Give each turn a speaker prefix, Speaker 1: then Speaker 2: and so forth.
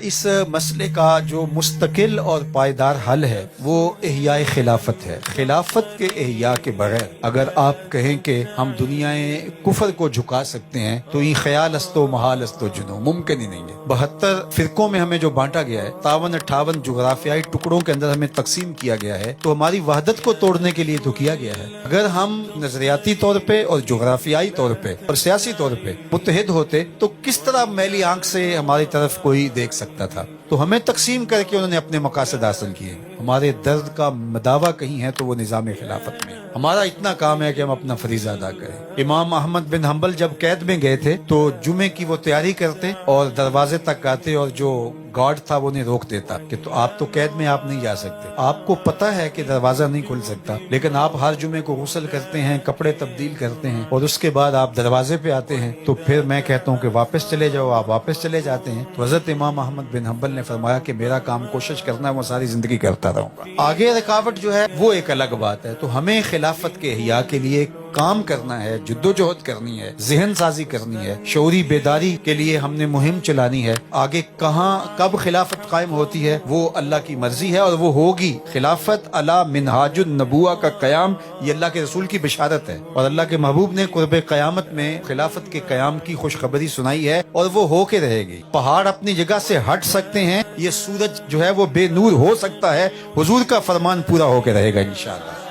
Speaker 1: اس مسئلے کا جو مستقل اور پائیدار حل ہے وہ احیاء خلافت ہے۔ خلافت کے احیاء کے بغیر اگر آپ کہیں کہ ہم دنیا کفر کو جھکا سکتے ہیں تو یہ خیال است و محال است و جنو ممکن ہی نہیں ہے۔ 72 فرقوں میں ہمیں جو بانٹا گیا ہے، 57-58 جغرافیائی ٹکڑوں کے اندر ہمیں تقسیم کیا گیا ہے، تو ہماری وحدت کو توڑنے کے لیے تو کیا گیا ہے۔ اگر ہم نظریاتی طور پہ اور جغرافیائی طور پہ اور سیاسی طور پہ متحد ہوتے تو کس طرح میلی آنکھ سے ہماری طرف کوئی دیکھ سکتا تھا؟ تو ہمیں تقسیم کر کے انہوں نے اپنے مقاصد حاصل کیے۔ ہمارے درد کا مداوع کہیں ہے تو وہ نظام خلافت میں۔ ہمارا اتنا کام ہے کہ ہم اپنا فریضہ ادا کریں۔ امام احمد بن حنبل جب قید میں گئے تھے تو جمعے کی وہ تیاری کرتے اور دروازے تک آتے اور جو گارڈ تھا وہ انہیں روک دیتا کہ تو آپ تو قید میں آپ نہیں جا سکتے، آپ کو پتا ہے کہ دروازہ نہیں کھل سکتا، لیکن آپ ہر جمعے کو غسل کرتے ہیں، کپڑے تبدیل کرتے ہیں اور اس کے بعد آپ دروازے پہ آتے ہیں، تو پھر میں کہتا ہوں کہ واپس چلے جاؤ، آپ واپس چلے جاتے ہیں۔ تو حضرت امام احمد بن حنبل نے فرمایا کہ میرا کام کوشش کرنا ہے، وہ ساری زندگی کرتا رہوں گا۔ آگے رکاوٹ جو ہے وہ ایک الگ بات ہے۔ تو ہمیں خلافت کے احیاء کے لیے کام کرنا ہے، جدوجہد کرنی ہے، ذہن سازی کرنی ہے، شعوری بیداری کے لیے ہم نے مہم چلانی ہے۔ آگے کہاں کب خلافت قائم ہوتی ہے وہ اللہ کی مرضی ہے اور وہ ہوگی۔ خلافت علی منہاج النبوہ کا قیام یہ اللہ کے رسول کی بشارت ہے، اور اللہ کے محبوب نے قرب قیامت میں خلافت کے قیام کی خوشخبری سنائی ہے، اور وہ ہو کے رہے گی۔ پہاڑ اپنی جگہ سے ہٹ سکتے ہیں، یہ سورج جو ہے وہ بے نور ہو سکتا ہے، حضور کا فرمان پورا ہو کے رہے گا انشاءاللہ۔